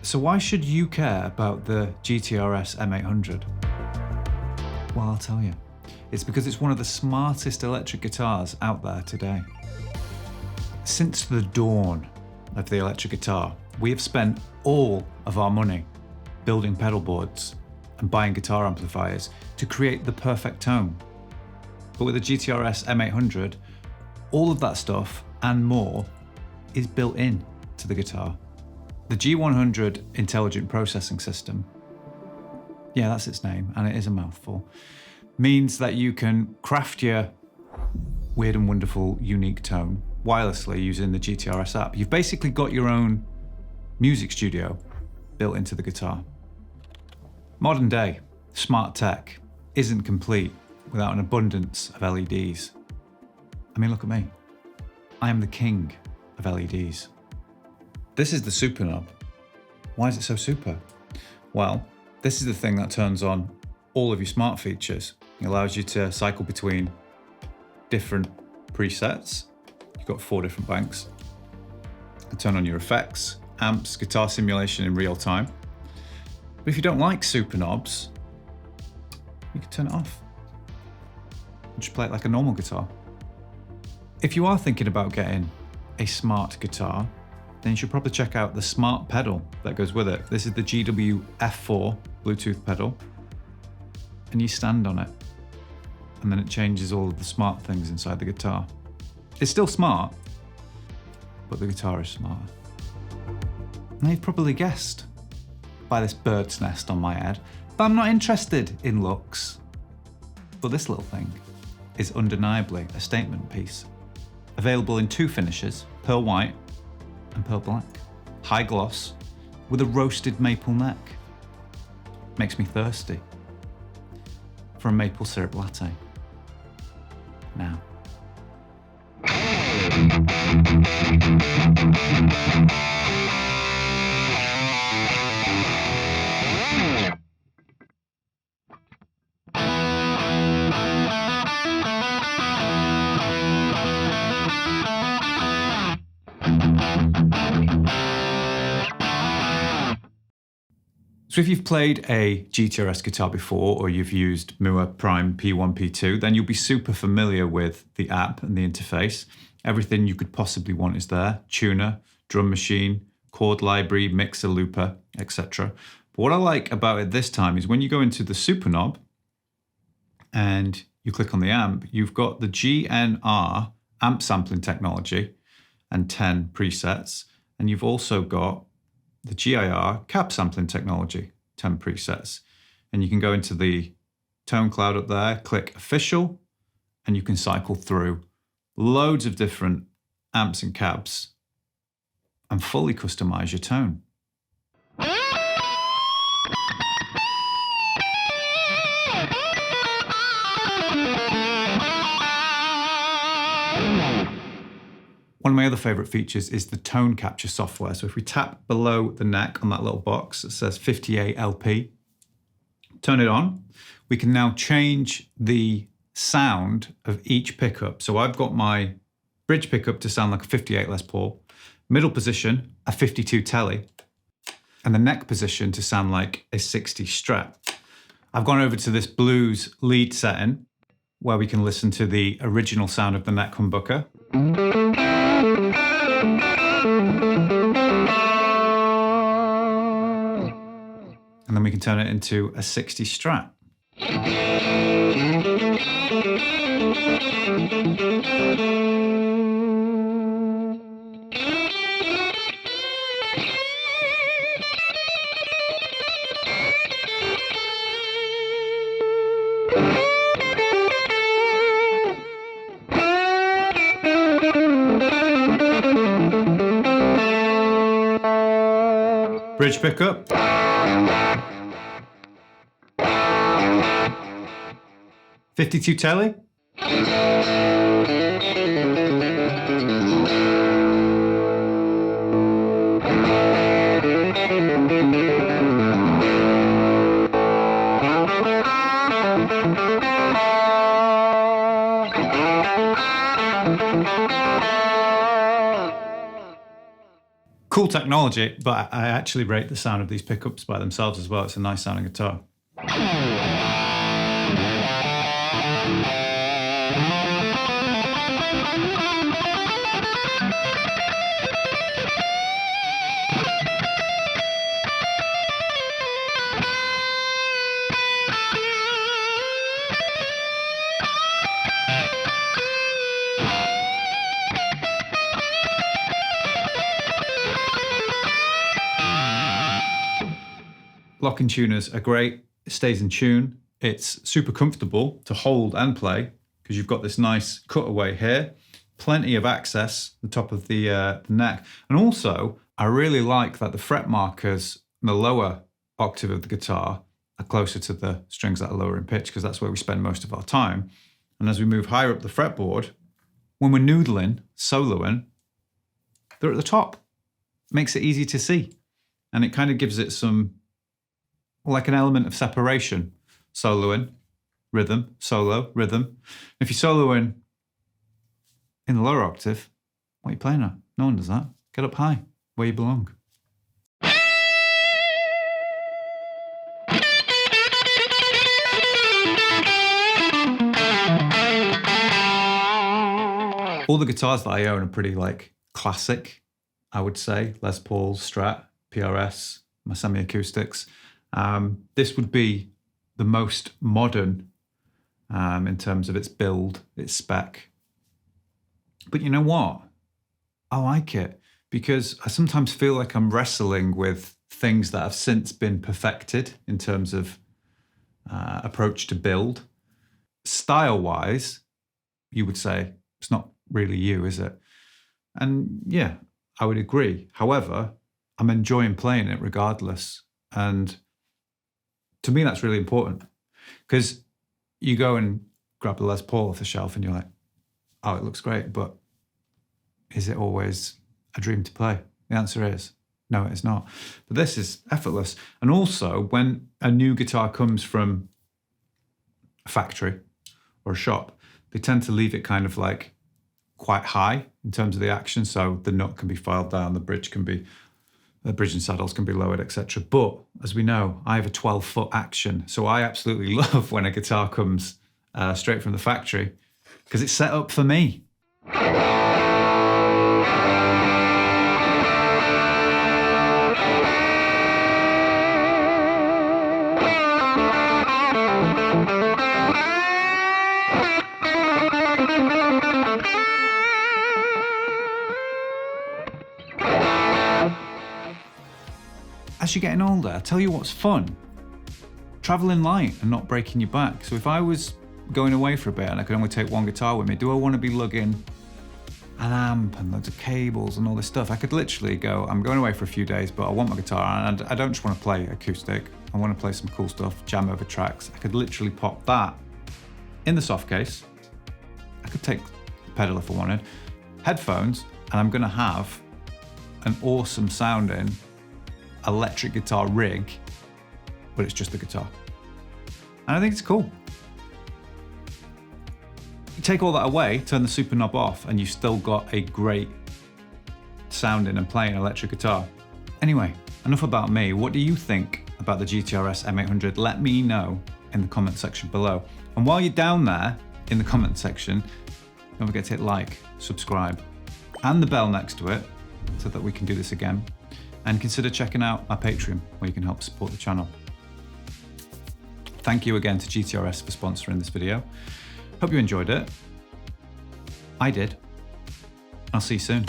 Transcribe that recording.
So why should you care about the GTRS M800? Well, I'll tell you. It's because it's one of the smartest electric guitars out there today. Since the dawn of the electric guitar, we have spent all of our money building pedal boards and buying guitar amplifiers to create the perfect tone. But with the GTRS M800, all of that stuff and more is built in to the guitar. The G100 Intelligent Processing System, yeah, that's its name, and it is a mouthful, means that you can craft your weird and wonderful unique tone wirelessly using the GTRS app. You've basically got your own music studio built into the guitar. Modern day smart tech isn't complete without an abundance of LEDs. I mean, look at me. I am the king of LEDs. This is the super knob. Why is it so super? Well, this is the thing that turns on all of your smart features. It allows you to cycle between different presets. You've got 4 different banks. You turn on your effects, amps, guitar simulation in real time. But if you don't like super knobs, you can turn it off. And just play it like a normal guitar. If you are thinking about getting a smart guitar, then you should probably check out the smart pedal that goes with it. This is the GW-F4 Bluetooth pedal, and you stand on it, and then it changes all of the smart things inside the guitar. It's still smart, but the guitar is smarter. Now you've probably guessed by this bird's nest on my head, but I'm not interested in looks. But this little thing is undeniably a statement piece. Available in 2 finishes, pearl white and pearl black. High gloss with a roasted maple neck. Makes me thirsty for a maple syrup latte. Now. So if you've played a GTRS guitar before, or you've used Mooer Prime P1, P2, then you'll be super familiar with the app and the interface. Everything you could possibly want is there. Tuner, drum machine, chord library, mixer, looper, etc. But what I like about it this time is when you go into the super knob and you click on the amp, you've got the GNR amp sampling technology and 10 presets. And you've also got the GIR cap sampling technology, 10 presets. And you can go into the tone cloud up there, click official, and you can cycle through loads of different amps and cabs and fully customize your tone. One of my other favorite features is the tone capture software. So if we tap below the neck on that little box that says 58 LP, turn it on, we can now change the sound of each pickup. So I've got my bridge pickup to sound like a 58 Les Paul, middle position, a 52 Tele, and the neck position to sound like a 60 Strat. I've gone over to this blues lead setting where we can listen to the original sound of the neck humbucker. And then we can turn it into a 60 Strat. Bridge pickup. $52 Tele. Cool technology, but I actually rate the sound of these pickups by themselves as well. It's a nice sounding guitar. Locking tuners are great. It stays in tune. It's super comfortable to hold and play because you've got this nice cutaway here, plenty of access at the top of the neck. And also, I really like that the fret markers in the lower octave of the guitar are closer to the strings that are lower in pitch because that's where we spend most of our time. And as we move higher up the fretboard, when we're noodling, soloing, they're at the top. Makes it easy to see. And it kind of gives it some, like an element of separation. Soloing, rhythm, solo, rhythm. If you're soloing in the lower octave, what are you playing at? No one does that. Get up high, where you belong. All the guitars that I own are pretty like classic, I would say. Les Paul, Strat, PRS, my semi-acoustics. This would be the most modern in terms of its build, its spec. But you know what? I like it because I sometimes feel like I'm wrestling with things that have since been perfected in terms of approach to build. Style-wise, you would say it's not really you, is it? And yeah, I would agree. However, I'm enjoying playing it regardless. And to me, that's really important because you go and grab the Les Paul off the shelf and you're like, oh, it looks great, but is it always a dream to play? The answer is no, it is not. But this is effortless. And also, when a new guitar comes from a factory or a shop, they tend to leave it kind of like quite high in terms of the action. So the nut can be filed down, the bridge and saddles can be lowered, etc. But as we know, I have a 12-foot action. So I absolutely love when a guitar comes straight from the factory because it's set up for me. As you're getting older, I tell you what's fun. Traveling light and not breaking your back. So if I was going away for a bit and I could only take one guitar with me, do I want to be lugging an amp and loads of cables and all this stuff? I could literally go, I'm going away for a few days, but I want my guitar and I don't just want to play acoustic. I want to play some cool stuff, jam over tracks. I could literally pop that in the soft case. I could take the pedal if I wanted, headphones, and I'm going to have an awesome sounding electric guitar rig, but it's just the guitar. And I think it's cool. You take all that away, turn the super knob off, and you've still got a great sounding and playing electric guitar. Anyway, enough about me. What do you think about the GTRS M800? Let me know in the comment section below. And while you're down there in the comment section, don't forget to hit like, subscribe, and the bell next to it so that we can do this again. And consider checking out our Patreon, where you can help support the channel. Thank you again to GTRS for sponsoring this video. Hope you enjoyed it. I did. I'll see you soon.